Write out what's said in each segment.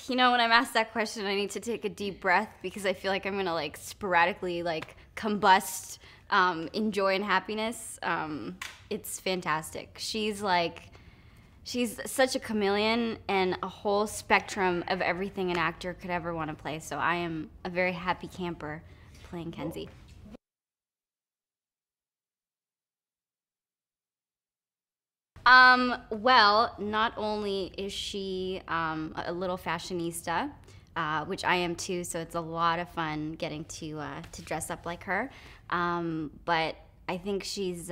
You know, when I'm asked that question, I need to take a deep breath because I feel like I'm gonna like sporadically like combust in joy and happiness. It's fantastic. She's such a chameleon and a whole spectrum of everything an actor could ever want to play. So I am a very happy camper playing Kenzi. Well, not only is she a little fashionista, which I am too, so it's a lot of fun getting to dress up like her. But I think she's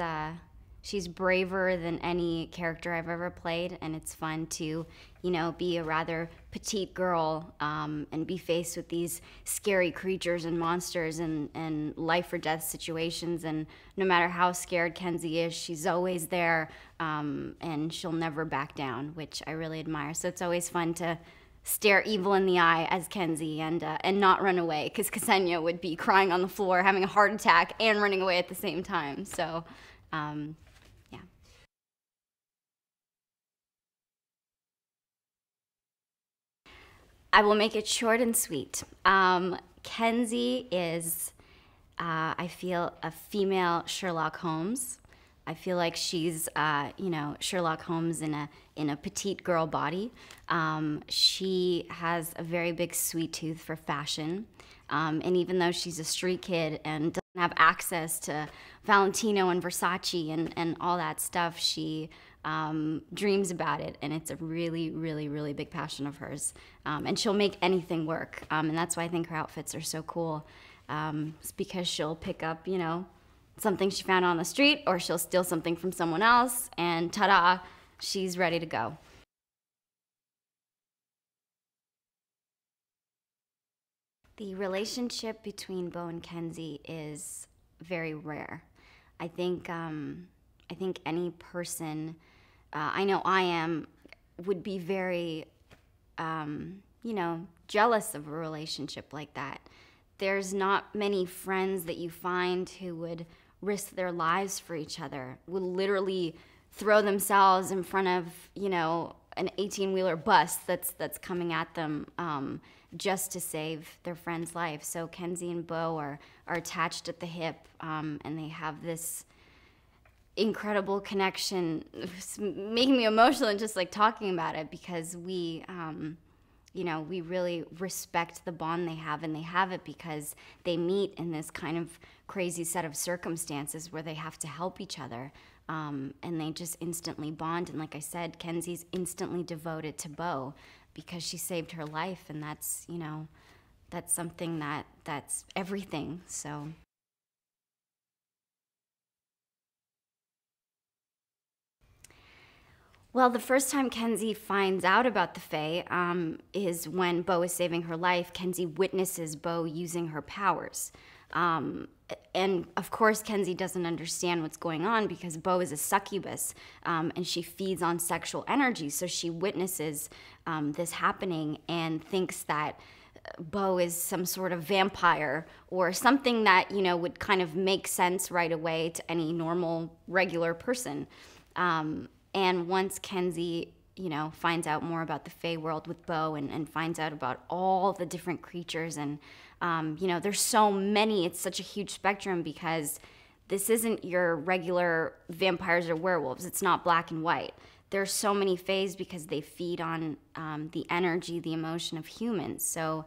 braver than any character I've ever played, and it's fun to, you know, be a rather petite girl and be faced with these scary creatures and monsters and life or death situations. And no matter how scared Kenzi is, she's always there, and she'll never back down, which I really admire. So it's always fun to stare evil in the eye as Kenzi and not run away, because Ksenia would be crying on the floor, having a heart attack, and running away at the same time. So. Yeah. I will make it short and sweet. Kenzi is, I feel, a female Sherlock Holmes. I feel like she's, you know, Sherlock Holmes in a petite girl body. She has a very big sweet tooth for fashion, and even though she's a street kid and doesn't have access to Valentino and Versace and all that stuff, she dreams about it, and it's a really, really, really big passion of hers. And she'll make anything work, and that's why I think her outfits are so cool. It's because she'll pick up, you know, something she found on the street, or she'll steal something from someone else, and ta-da, she's ready to go. The relationship between Bo and Kenzi is very rare. I think any person, I know I am, would be very, you know, jealous of a relationship like that. There's not many friends that you find who would risk their lives for each other, would literally throw themselves in front of, you know, an 18-wheeler bus that's coming at them, just to save their friend's life. So Kenzi and Bo are attached at the hip, and they have this incredible connection. It's making me emotional and just like talking about it, because we, you know, we really respect the bond they have, and they have it because they meet in this kind of crazy set of circumstances where they have to help each other, and they just instantly bond. And like I said, Kenzi's instantly devoted to Bo because she saved her life, and that's, you know, that's something that's everything. So. Well, the first time Kenzi finds out about the Fae is when Bo is saving her life. Kenzi witnesses Bo using her powers. And of course, Kenzi doesn't understand what's going on because Bo is a succubus, and she feeds on sexual energy. So she witnesses this happening and thinks that Bo is some sort of vampire or something that, you know, would kind of make sense right away to any normal, regular person. And once Kenzi, you know, finds out more about the Fae World with Bo and finds out about all the different creatures and, you know, there's so many, it's such a huge spectrum because this isn't your regular vampires or werewolves. It's not black and white. There's so many Faes because they feed on the energy, the emotion of humans. So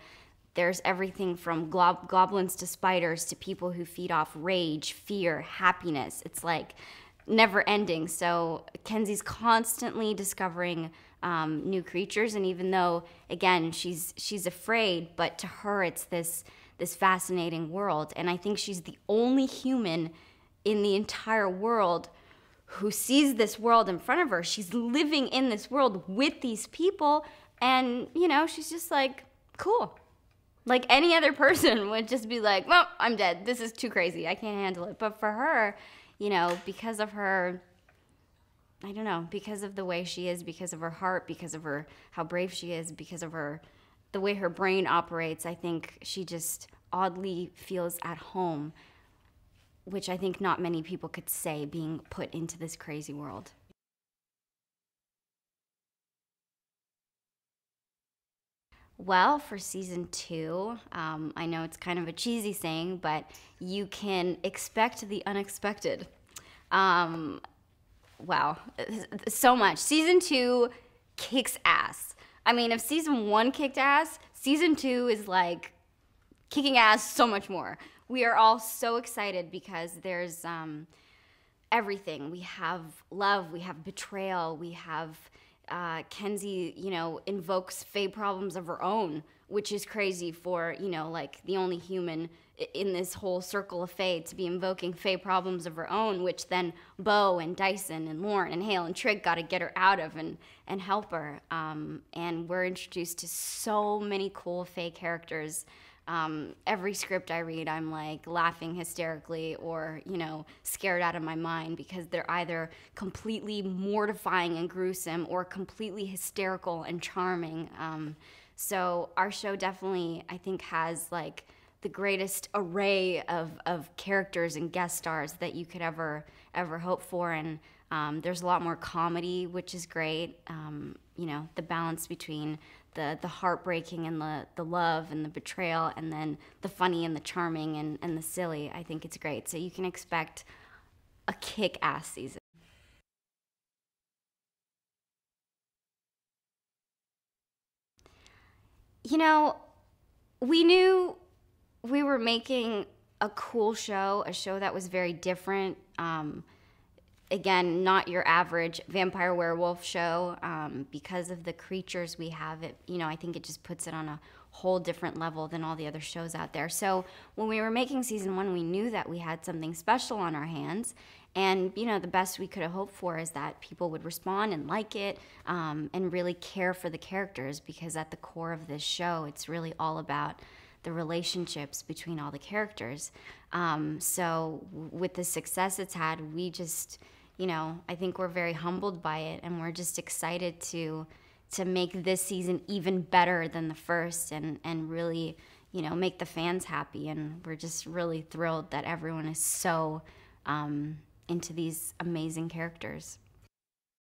there's everything from goblins to spiders to people who feed off rage, fear, happiness. It's like never ending. So Kenzi's constantly discovering new creatures, and even though again she's afraid, but to her it's this fascinating world. And I think she's the only human in the entire world who sees this world in front of her. She's living in this world with these people, and you know, she's just like, cool. Like any other person would just be like, well, I'm dead. This is too crazy. I can't handle it. But for her, you know, because of her, I don't know, because of the way she is, because of her heart, because of her, how brave she is, because of her, the way her brain operates, I think she just oddly feels at home, which I think not many people could say, being put into this crazy world. Well, for season 2, I know it's kind of a cheesy saying, but you can expect the unexpected. Um, wow, so much. Season 2 kicks ass. I mean, if season 1 kicked ass, season 2 is like kicking ass so much more. We are all so excited because there's everything. We have love, we have betrayal, we have Kenzi, invokes Fae problems of her own, which is crazy for, like the only human in this whole circle of Fae to be invoking Fae problems of her own, which then Bo and Dyson and Lauren and Hale and Trig got to get her out of and help her. And we're introduced to so many cool Fae characters. Every script I read, I'm like laughing hysterically or, scared out of my mind because they're either completely mortifying and gruesome or completely hysterical and charming. So our show definitely, I think, has like the greatest array of characters and guest stars that you could ever hope for. And there's a lot more comedy, which is great. The balance between the heartbreaking and the love and the betrayal, and then the funny and the charming and the silly. I think it's great. So you can expect a kick-ass season. We knew we were making a cool show, a show that was very different. Again, not your average vampire werewolf show because of the creatures we have. I think it just puts it on a whole different level than all the other shows out there. So when we were making season 1, we knew that we had something special on our hands. And, the best we could have hoped for is that people would respond and like it and really care for the characters, because at the core of this show, it's really all about the relationships between all the characters. So with the success it's had, we just, I think we're very humbled by it, and we're just excited to make this season even better than the first and really, make the fans happy. And we're just really thrilled that everyone is so into these amazing characters.